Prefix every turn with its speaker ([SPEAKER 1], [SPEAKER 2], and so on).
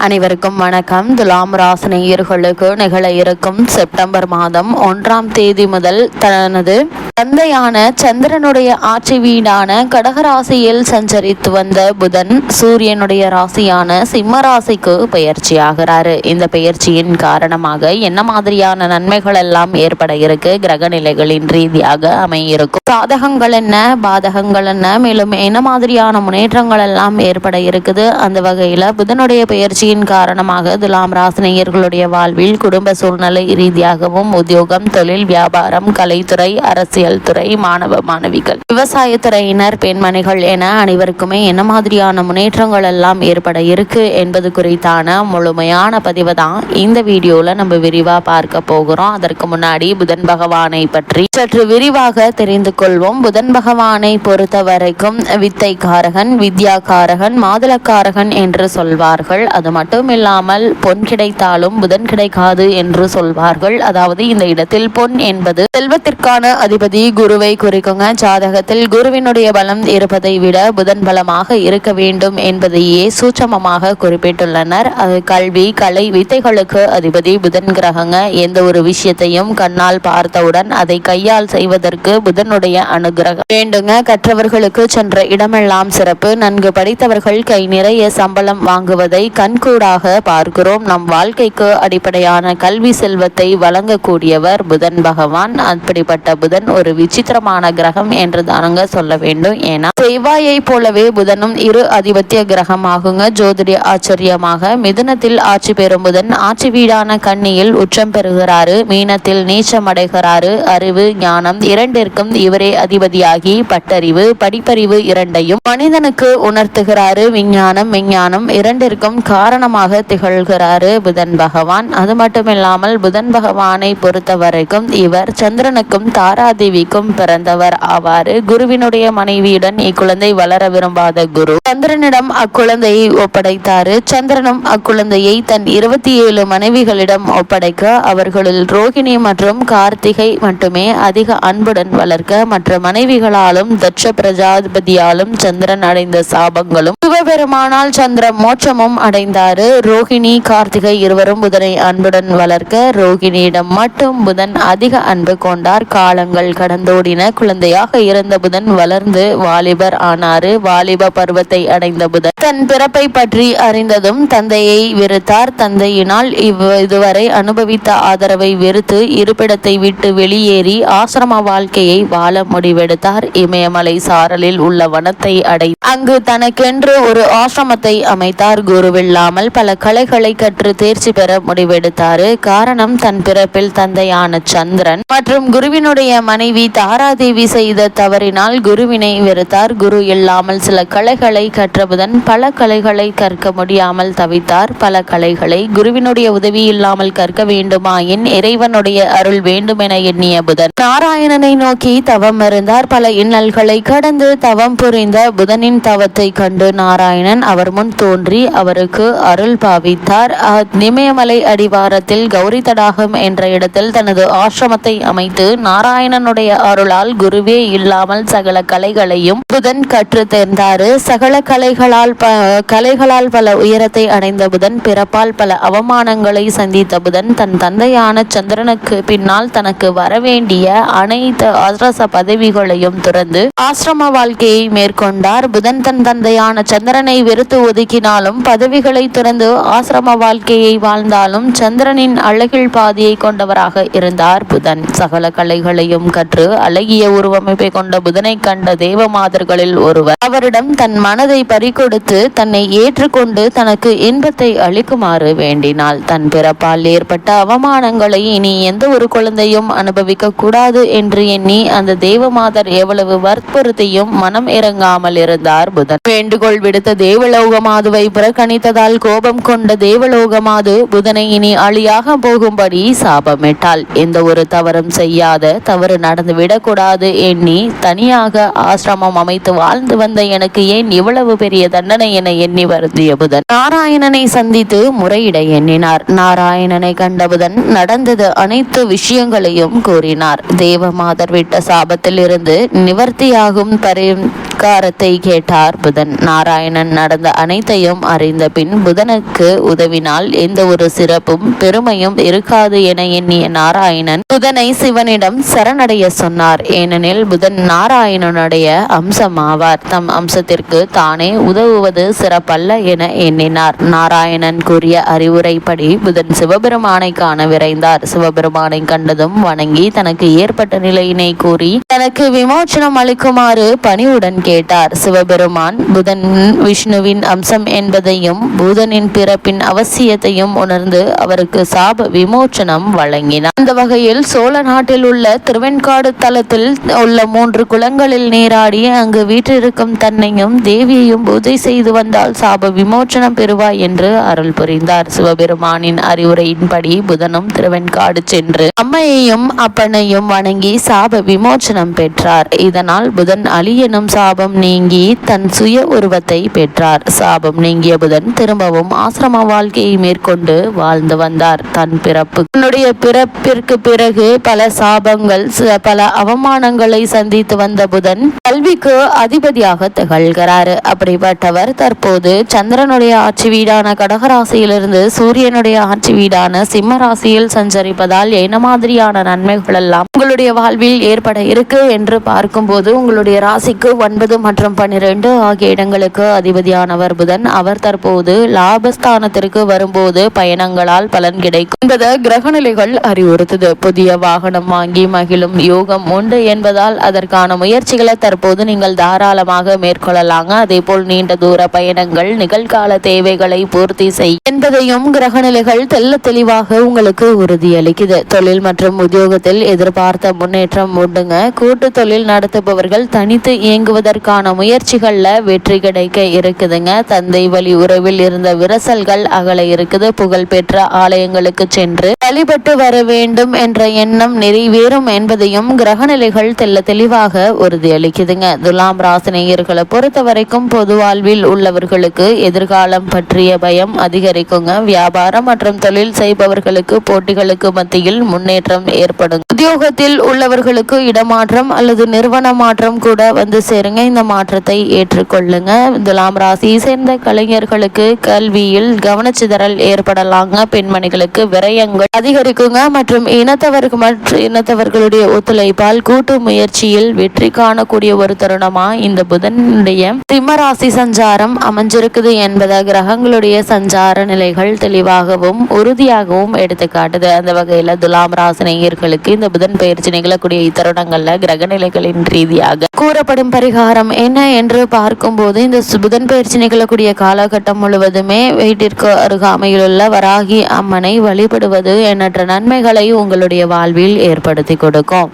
[SPEAKER 1] அனைவருக்கும் வணக்கம். துலாம் ராசினியர்களுக்கு நிகழ இருக்கும் செப்டம்பர் மாதம் 1ஆம் தேதி முதல் தனது தந்தையான சந்திரனுடைய ஆட்சி வீடான கடகராசியில் சஞ்சரித்து வந்த புதன் சூரியனுடைய ராசியான சிம்ம ராசிக்கு பயிற்சியாகிறாரு. இந்த பயிற்சியின் காரணமாக என்ன மாதிரியான நன்மைகள் எல்லாம் ஏற்பட இருக்கு, கிரக நிலைகளின் ரீதியாக அமையிருக்கும் சாதகங்கள் என்ன, பாதகங்கள் என்ன, மேலும் என்ன மாதிரியான முன்னேற்றங்கள் எல்லாம் ஏற்பட இருக்குது. அந்த வகையில புதனுடைய பயிற்சி காரணமாக துலாம் ராசினியர்களுடைய வாழ்வில் குடும்ப சூழ்நிலை ரீதியாகவும் உத்தியோகம், தொழில், வியாபாரம், கலைத்துறை, அரசியல் துறை, மாணவ மாணவிகள், விவசாயத்துறையினர், பெண்மணிகள் என அனைவருக்குமே என்ன மாதிரியான முன்னேற்றங்கள் எல்லாம் ஏற்பட இருக்கு என்பது குறித்தான முழுமையான பதிவு தான் இந்த வீடியோல நம்ம விரிவா பார்க்க போகிறோம். அதற்கு முன்னாடி புதன் பகவானை பற்றி சற்று விரிவாக தெரிந்து கொள்வோம். புதன் பகவானை பொறுத்த வரைக்கும் வித்தைக்காரகன், வித்யாகாரகன், மாதுளக்காரகன் என்று சொல்வார்கள். அது மட்டும் இல்லாமல் பொன் கிடைத்தாலும் புதன் கிடைக்காது என்று சொல்வார்கள். அதாவது இந்த இடத்தில் பொன் என்பது செல்வத்திற்கான அதிபதி குருவை குறிக்குங்க. ஜாதகத்தில் குருவினுடைய பலம் இருப்பதை விட புதன் பலமாக இருக்க வேண்டும் என்பதையே சூட்சமமாக குறிப்பிட்டுள்ளனர். அது கல்வி, கலை, வித்தைகளுக்கு அதிபதி புதன் கிரகங்க. எந்த ஒரு விஷயத்தையும் கண்ணால் பார்த்தவுடன் அதை கையால் செய்வதற்கு புதனுடைய அனுகிரகம் வேண்டுங்க. கற்றவர்களுக்கு சென்ற இடமெல்லாம் சிறப்பு. நன்கு படித்தவர்கள் கை நிறைய சம்பளம் வாங்குவதை கண்கூடாக பார்க்கிறோம். நம் வாழ்க்கைக்கு அடிப்படையான கல்வி செல்வத்தை வழங்கக்கூடியவர் புதன் பகவான். அப்படிப்பட்ட புதன் ஒரு விசித்திரமான கிரகம் என்று தானுங்க சொல்ல வேண்டும். ஏன்னா செவ்வாயை போலவே புதனும் இரு அதிபத்திய கிரகம் ஆகுங்க. ஜோதிட ஆச்சரியமாக மிதுனத்தில் ஆட்சி பெறும் புதன் ஆட்சி வீடான கன்னியில் உச்சம் பெறுகிறாரு. மீனத்தில் நீச்சம் அடைகிறாரு. அறிவு, ஞானம் இரண்டிற்கும் இவரே அதிபதியாகி பட்டறிவு, படிப்பறிவு இரண்டையும் மனிதனுக்கு உணர்த்துகிறாரு. விஞ்ஞானம், மெஞ்ஞானம் இரண்டிற்கும் காரணமாக திகழ்கிறாரு புதன் பகவான். அது மட்டுமில்லாமல் புதன் பகவானை பொறுத்த வரைக்கும் இவர் சந்திரனுக்கும் தாராதேவிக்கும் பிறந்தவர் ஆவாரு. குருவினுடைய மனைவியுடன் இக்குழந்தை வளர விரும்பாத குரு சந்திரனிடம் அக்குழந்தையை ஒப்படைத்தாரு. சந்திரனும் அக்குழந்தையை தன் 27 மனைவிகளிடம் ஒப்படைக்க அவர்களில் ரோகிணி மற்றும் கார்த்திகை மட்டுமே அதிக அன்புடன் வளர்க்க மற்ற மனைவிகளாலும் தட்ச பிரஜாபதியாலும் சந்திரன் அடைந்த சாபங்களும் சிவபெருமானால் சந்திரன் மோட்சமும் அடைந்தாரு. ரோகிணி, கார்த்திகை இருவரும் புதனை அன்புடன் வளர்க்க ரோகிணியிடம் மட்டும் புதன் அதிக அன்பு கொண்டார். காலங்கள் கடந்தோடின. குழந்தையாக இருந்த புதன் வளர்ந்து வாலிபர் ஆனாரு. வாலிப பருவத்தை அடைந்த புதன் தன் பிறப்பை பற்றி அறிந்ததும் தந்தையை வெறுத்தார். தந்தையினால் இதுவரை அனுபவித்த ஆதரவை வெறுத்து இருப்பிடத்தை விட்டு வெளியேறி ஆசிரம வாழ்க்கையை வாழ முடிவெடுத்தார். இமயமலை சாரலில் உள்ள வனத்தை அடை அங்கு தனக்கென்று ஒரு ஆசிரமத்தை அமைத்தார். குருவில்லாமல் பல கலைகளை கற்று தேர்ச்சி பெற முடிவெடுத்தாரு. காரணம், தன் பிறப்பில் தந்தையான சந்திரன் மற்றும் குருவினுடைய மனைவி தாராதேவி செய்த தவறினால் குருவினை வெறுத்தார். குரு இல்லாமல் சில கலைகளை கற்றபுதன் பல கலைகளை கற்க முடியாமல் தவித்தார். பல கலைகளை குருவினுடைய உதவி இல்லாமல் கற்க வேண்டுமாயின் இறைவனுடைய அருள் வேண்டுமென எண்ணிய புதன் நாராயணனை நோக்கி தவம் இருந்தார். பல இன்னல்களை கடந்து தவம் புரிந்த புதனின் தவத்தை கண்டு நாராயணன் அவர் முன் தோன்றி அவருக்கு அருள் பாவித்தார். இமயமலை அடிவாரத்தில் கௌரி தடாகம் என்ற இடத்தில் தனது ஆசிரமத்தை அமைத்து நாராயணனுடைய அருளால் குருவே இல்லாமல் சகல கலைகளையும் புதன் கற்று தேர்ந்தாரு. சகல கலைகளால் பல உயரத்தை அடைந்த புதன் பிறப்பால் பல அவமானங்களை சந்தித்த புதன் தன் தந்தையான சந்திரனுக்கு பின்னால் தனக்கு வரவேண்டிய அனைத்து அரச பதவிகளையும் துறந்து ஆசிரம வாழ்க்கையை மேற்கொண்டார். புதன் தன் தந்தையான சந்திரனை வெறுத்து ஒதுக்கினாலும் பதவிகளை துறந்து ஆசிரம வாழ்க்கையை வாழ்ந்தாலும் சந்திரனின் அழகில் பாதியை கொண்டவராக இருந்தார் புதன். சகல கலைகளையும் கற்று அழகிய உருவமைப்பை கொண்ட புதனை கண்ட தேவமாதர்களில் ஒருவர் அவரிடம் தன் மனதை பறிகொடுத்து தன்னை ஏற்றுக்கொண்டு தனக்கு இன்பத்தை அளிக்குமாறு வேண்டினாள். தன் பிறப்பால் ஏற்பட்ட அவமானங்களை இனி எந்த ஒரு குழந்தையும் அனுபவிக்க கூடாது என்று எண்ணி அந்த தேவமாதர் எவ்வளவு வற்புறுத்தியும் மனம் இறங்காமல் இருந்தார் புதன். வேண்டுகோள் விடுத்த தேவலோகமாதுவை புறக்கணித்ததால் கோபம் கொண்ட தேவலோகமாது புதனை இனி அழியாக போகும்படி சாபமிட்டாள். எந்த ஒரு தவறும் செய்யாத, தவறு நடந்துவிடக்கூடாது எண்ணி தனியாக ஆசிரமம் அமைத்து வாழ்ந்து வந்த எனக்கு ஏன் இவ்வளவு பெரிய தண்டனை என எண்ணி வருந்திய புதன் நாராயணனை சந்தித்து முறையிட எண்ணினார். நாராயணனை கண்ட புதன் நடந்தது அனைத்து விஷயங்களையும் கூறினார். தேவமாதர் விட்ட சாபத்தில் இருந்து நிவர்த்தியாகும் பரிகாரத்தை கேட்டார் புதன். நாராயணன் நடந்த அனைத்தையும் அறிந்த பின் புதனுக்கு உதவினால் எந்த ஒரு சிறப்பும் பெருமையும் இருக்காது என எண்ணிய நாராயணன் புதனை சிவனிடம் சரணடைய சொன்னார். ஏனெனில் புதன் நாராயணனுடைய அம்சமாவார். தம் அம்சத்திற்கு தானே உதவுவது சிறப்பல்ல என எண்ணினார். நாராயணன் கூறிய அறிவுரைப்படி புதன் சிவபெருமானை காண விரைந்தார். சிவபெருமானை கண்டதும் வணங்கி தனக்கு ஏற்பட்ட நிலையினை கூறி தனக்கு விமோச்சனம் அளிக்குமாறு பணிவுடன் கேட்டார். சிவபெருமான் புதன் விஷ்ணுவின் அம்சம் என்பதையும் புதனின் பிறப்பின் அவசியத்தையும் உணர்ந்து அவருக்கு சாப விமோச்சனம் வழங்கினார். அந்த வகையில் சோழ நாட்டில் உள்ள திருவெண்காடு தலத்தில் உள்ள 3 குளங்களில் நீராடி அங்கு வீற்றிருக்கும் தன்னையும் தேவியையும் பூஜை செய்து வந்தால் சாப விமோச்சனம் பெறுவாய் என்று அருள் புரிந்தார். சிவபெருமானின் அறிவுரையின்படி புதனும் திருவெண்காடு சென்று அம்மையையும் அப்பனையும் வணங்கி சாப விமோச்சனம் பெற்றார். இதனால் புதன் அலி எனும் சாபம் நீங்கி தன் சுய உருவத்தை பெற்றார். சாபம் நீங்கிய புதன் திரும்பவும் ஆசிரம வாழ்க்கையை மேற்கொண்டு வாழ்ந்து வந்தார். தன்னுடைய பிறப்பிற்கு பிறகு பல சாபங்கள் பல அவமானங்களை சந்தித்து வந்த புதன் கல்விக்கு அதிபதியாக திகழ்கிறார். அப்படிப்பட்டவர் தற்போது சந்திரனுடைய ஆட்சி வீடான கடகராசியிலிருந்து சூரியனுடைய ஆட்சி வீடான சிம்ம ராசியில் சஞ்சரிப்பதால் என்ன மாதிரியான நன்மைகள் எல்லாம் உங்களுடைய வாழ்வில் ஏற்பட இருக்கு என்று பார்க்கும்போது உங்களுடைய ராசிக்கு 9 மற்றும் 12 ஆகிய இடங்களுக்கு அதிபதியானவர் புதன். அவர் தற்போது லாபஸ்தானத்திற்கு வரும்போது பயணங்களால் பலன் கிடைக்கும் என்பதை கிரகநிலைகள் அறிவுறுத்துது. புதிய வாகனம் வாங்கி மகிழும் யோகம் உண்டு என்பதால் அதற்கான முயற்சிகளை தற்போது நீங்கள் தாராளமாக மேற்கொள்ளலாங்க. அதே போல் நீண்ட தூர பயணங்கள் நிகழ்கால தேவைகளை பூர்த்தி செய்யும் என்பதையும் கிரகநிலைகள் தெல்ல தெளிவாக உங்களுக்கு உறுதியளிக்குது. தொழில் மற்றும் உத்தியோகத்தில் எதிர்பார்த்த முன்னேற்றம் உண்டுங்க. கூட்டு தொழில் நடத்துபவர்கள் தனித்து இயங்குவதற்கான முயற்சிகள்ல வெற்றி கிடைக்க இருக்குதுங்க. தந்தை வழி உறவில் இருந்த விரசல்கள் அகல இருக்குது. புகழ்பெற்ற ஆலயங்களுக்கு சென்று வழிபட்டு வர வேண்டும் என்ற எண்ணம் நிறைவேறும் என்பதையும் கிரகநிலைகள் தெல்ல தெளிவாக உறுதியளிக்குதுங்க. துலாம் ராசினியர்களை பொறுத்த வரைக்கும் பொது வாழ்வில் உள்ளவர்களுக்கு எதிர்காலம் பற்றிய பயம் அதிகரிக்குங்க. வியாபாரம் மற்றும் தொழில் செய்பவர்களுக்கு போட்டிகளுக்கு மத்தியில் முன்னேற்றம் ஏற்படும். உத்தியோகத்தில் உள்ளவர்களுக்கு இடமாற்றம் அல்லது நிறுவன மாற்றம் கூட வந்து சேருங்க. இந்த மாற்றத்தை ஏற்றுக்கொள்ளுங்க. துலாம் ராசியை சேர்ந்த கலைஞர்களுக்கு கல்வியில் கவனச்சிதறல் ஏற்படலாங்க. பெண்மணிகளுக்கு விரயங்கள் அதிகரிக்குங்க மற்றும் இனத்தவர்களுடைய ஒத்துழைப்பால் கூட்டு முயற்சியில் வெற்றி காணக்கூடிய ஒரு தருணமா இந்த புதனுடைய சிம்மராசி சஞ்சாரம் அமைஞ்சிருக்குது என்பதை கிரகங்களுடைய சஞ்சார நிலைகள் தெளிவாகவும் உறுதியாகவும் எடுத்து காட்டுது. அந்த வகையில துலாம் ராசினியர்களுக்கு இந்த புதன் பயிற்சி நிகழக்கூடிய இத்தருணங்கள்ல கிரக நிலைகளின் ரீதியாக கூறப்படும் பரிகாரம் என்ன என்று பார்க்கும்போது இந்த புதன் பயிற்சி நிகழக்கூடிய காலகட்டம் முழுவதுமே வீட்டிற்கு அருகாமையில் உள்ள வராகி அம்மனை வழிபடுவது எண்ணற்ற நன்மைகளை உங்களுடைய வாழ்வில் ஏற்படுத்தி கொடுக்கும்.